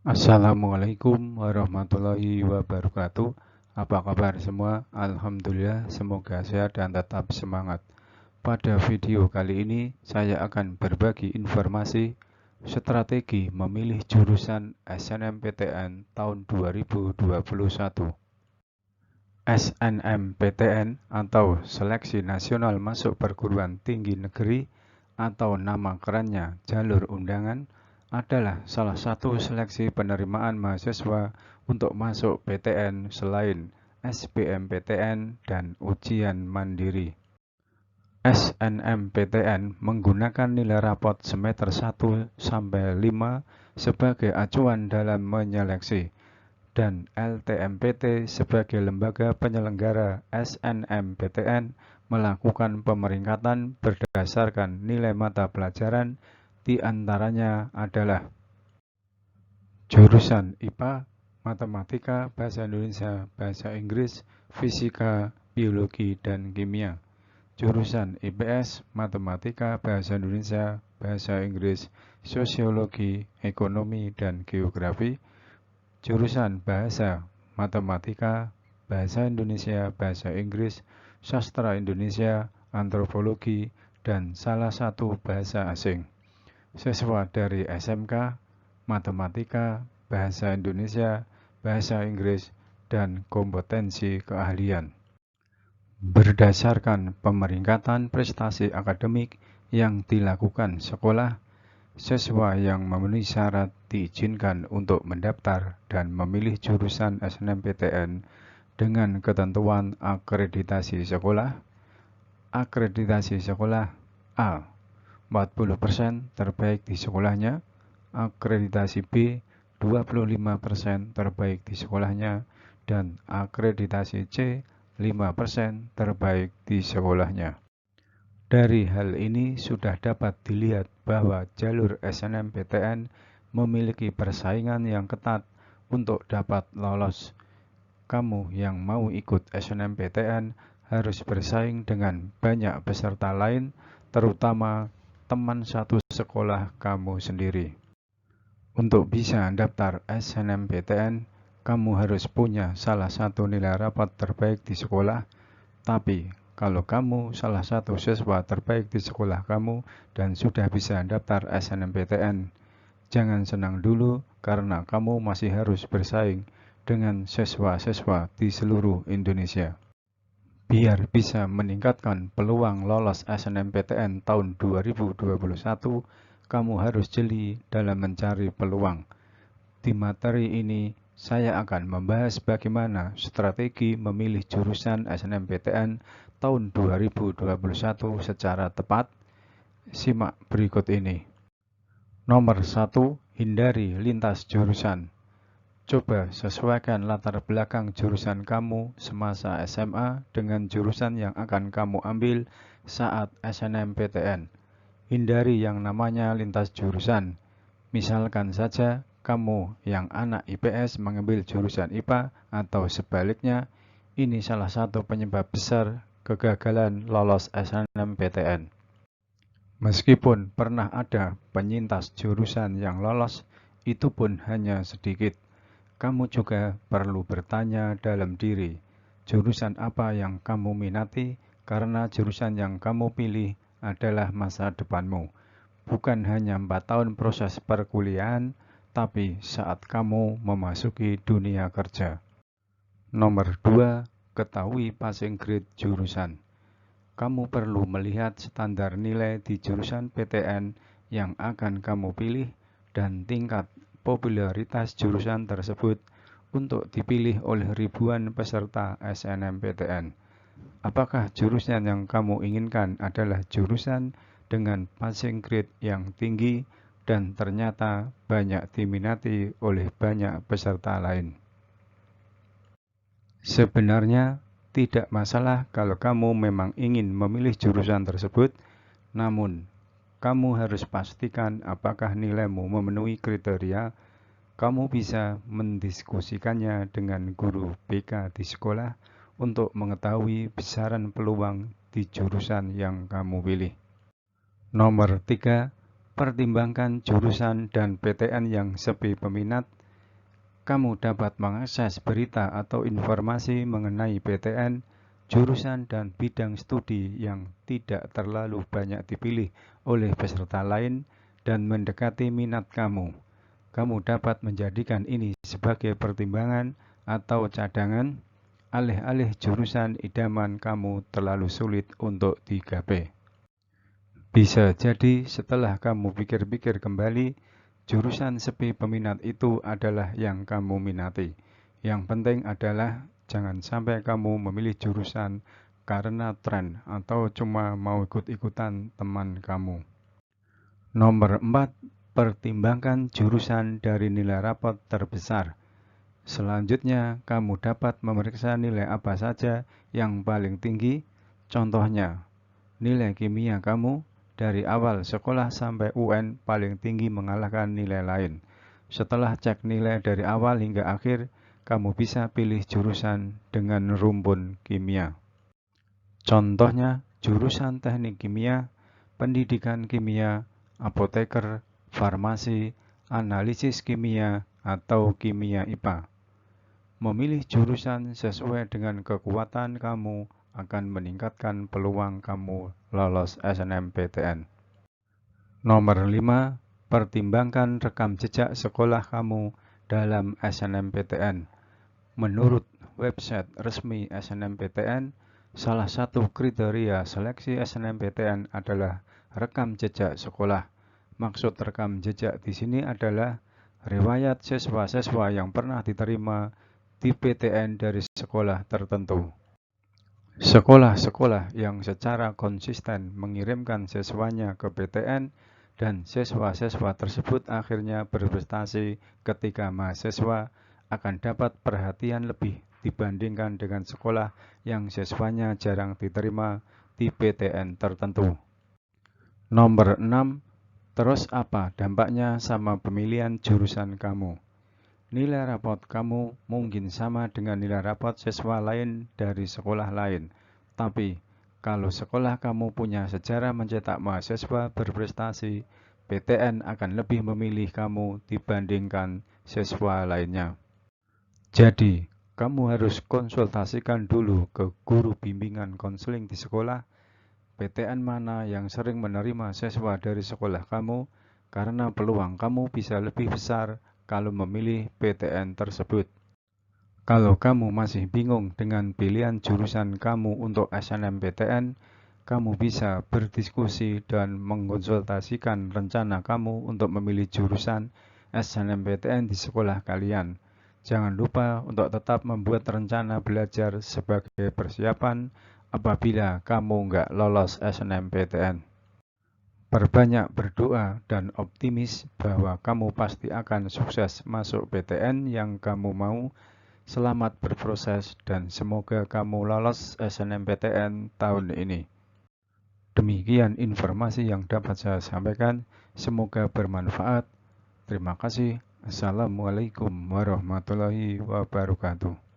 Assalamualaikum warahmatullahi wabarakatuh. Apa kabar semua? Alhamdulillah, semoga sehat dan tetap semangat. Pada video kali ini, saya akan berbagi informasi strategi memilih jurusan SNMPTN tahun 2021. SNMPTN atau Seleksi Nasional Masuk Perguruan Tinggi Negeri atau nama kerennya Jalur Undangan adalah salah satu seleksi penerimaan mahasiswa untuk masuk PTN selain SBMPTN dan ujian mandiri. SNMPTN menggunakan nilai rapot semester 1 sampai 5 sebagai acuan dalam menyeleksi dan LTMPT sebagai lembaga penyelenggara SNMPTN melakukan pemeringkatan berdasarkan nilai mata pelajaran, di antaranya adalah jurusan IPA, Matematika, Bahasa Indonesia, Bahasa Inggris, Fisika, Biologi, dan Kimia. Jurusan IPS, Matematika, Bahasa Indonesia, Bahasa Inggris, Sosiologi, Ekonomi, dan Geografi. Jurusan Bahasa, Matematika, Bahasa Indonesia, Bahasa Inggris, Sastra Indonesia, Antropologi, dan salah satu bahasa asing. Siswa dari SMK, Matematika, Bahasa Indonesia, Bahasa Inggris, dan kompetensi keahlian. Berdasarkan pemeringkatan prestasi akademik yang dilakukan sekolah, siswa yang memenuhi syarat diizinkan untuk mendaftar dan memilih jurusan SNMPTN dengan ketentuan akreditasi sekolah. Akreditasi sekolah A, 40% terbaik di sekolahnya. Akreditasi B, 25% terbaik di sekolahnya. Dan akreditasi C, 5% terbaik di sekolahnya. Dari hal ini sudah dapat dilihat bahwa jalur SNMPTN memiliki persaingan yang ketat untuk dapat lolos. Kamu yang mau ikut SNMPTN harus bersaing dengan banyak peserta lain, terutama teman satu sekolah kamu sendiri. Untuk bisa daftar SNMPTN, kamu harus punya salah satu nilai rapot terbaik di sekolah, tapi kalau kamu salah satu siswa terbaik di sekolah kamu dan sudah bisa daftar SNMPTN, jangan senang dulu karena kamu masih harus bersaing dengan siswa-siswa di seluruh Indonesia. Biar bisa meningkatkan peluang lolos SNMPTN tahun 2021, kamu harus jeli dalam mencari peluang. Di materi ini, saya akan membahas bagaimana strategi memilih jurusan SNMPTN tahun 2021 secara tepat. Simak berikut ini. Nomor 1. Hindari lintas jurusan. Coba sesuaikan latar belakang jurusan kamu semasa SMA dengan jurusan yang akan kamu ambil saat SNMPTN. Hindari yang namanya lintas jurusan. Misalkan saja kamu yang anak IPS mengambil jurusan IPA atau sebaliknya, ini salah satu penyebab besar kegagalan lolos SNMPTN. Meskipun pernah ada penyintas jurusan yang lolos, itu pun hanya sedikit. Kamu juga perlu bertanya dalam diri, jurusan apa yang kamu minati, karena jurusan yang kamu pilih adalah masa depanmu. Bukan hanya 4 tahun proses perkuliahan, tapi saat kamu memasuki dunia kerja. Nomor 2, ketahui passing grade jurusan. Kamu perlu melihat standar nilai di jurusan PTN yang akan kamu pilih dan tingkat popularitas jurusan tersebut untuk dipilih oleh ribuan peserta SNMPTN. Apakah jurusan yang kamu inginkan adalah jurusan dengan passing grade yang tinggi dan ternyata banyak diminati oleh banyak peserta lain? Sebenarnya tidak masalah kalau kamu memang ingin memilih jurusan tersebut, namun kamu harus pastikan apakah nilaimu memenuhi kriteria. Kamu bisa mendiskusikannya dengan guru BK di sekolah untuk mengetahui besaran peluang di jurusan yang kamu pilih. Nomor 3, pertimbangkan jurusan dan PTN yang sepi peminat. kamu dapat mengakses berita atau informasi mengenai PTN, jurusan dan bidang studi yang tidak terlalu banyak dipilih oleh peserta lain dan mendekati minat kamu. Kamu dapat menjadikan ini sebagai pertimbangan atau cadangan, alih-alih jurusan idaman kamu terlalu sulit untuk digapai. Bisa jadi setelah kamu pikir-pikir kembali, jurusan sepi peminat itu adalah yang kamu minati. Yang penting adalah jangan sampai kamu memilih jurusan karena tren atau cuma mau ikut-ikutan teman kamu. Nomor 4. Pertimbangkan jurusan dari nilai rapot terbesar. Selanjutnya, kamu dapat memeriksa nilai apa saja yang paling tinggi. Contohnya, nilai kimia kamu dari awal sekolah sampai UN paling tinggi mengalahkan nilai lain. Setelah cek nilai dari awal hingga akhir, kamu bisa pilih jurusan dengan rumpun kimia. Contohnya, jurusan teknik kimia, pendidikan kimia, apoteker, farmasi, analisis kimia, atau kimia IPA. Memilih jurusan sesuai dengan kekuatan kamu akan meningkatkan peluang kamu lolos SNMPTN. Nomor 5. Pertimbangkan rekam jejak sekolah kamu dalam SNMPTN. Menurut website resmi SNMPTN, salah satu kriteria seleksi SNMPTN adalah rekam jejak sekolah. Maksud rekam jejak di sini adalah riwayat siswa-siswa yang pernah diterima di PTN dari sekolah tertentu. Sekolah-sekolah yang secara konsisten mengirimkan siswanya ke PTN dan siswa-siswa tersebut akhirnya berprestasi ketika mahasiswa akan dapat perhatian lebih dibandingkan dengan sekolah yang siswanya jarang diterima di PTN tertentu. Nomor 6. Terus apa dampaknya sama pemilihan jurusan kamu? Nilai rapot kamu mungkin sama dengan nilai rapot siswa lain dari sekolah lain. Tapi, kalau sekolah kamu punya sejarah mencetak mahasiswa berprestasi, PTN akan lebih memilih kamu dibandingkan siswa lainnya. Jadi, kamu harus konsultasikan dulu ke guru bimbingan konseling di sekolah, PTN mana yang sering menerima siswa dari sekolah kamu, karena peluang kamu bisa lebih besar kalau memilih PTN tersebut. Kalau kamu masih bingung dengan pilihan jurusan kamu untuk SNMPTN, kamu bisa berdiskusi dan mengkonsultasikan rencana kamu untuk memilih jurusan SNMPTN di sekolah kalian. Jangan lupa untuk tetap membuat rencana belajar sebagai persiapan apabila kamu nggak lolos SNMPTN. Perbanyak berdoa dan optimis bahwa kamu pasti akan sukses masuk PTN yang kamu mau. Selamat berproses dan semoga kamu lolos SNMPTN tahun ini. Demikian informasi yang dapat saya sampaikan. Semoga bermanfaat. Terima kasih. Assalamualaikum warahmatullahi wabarakatuh.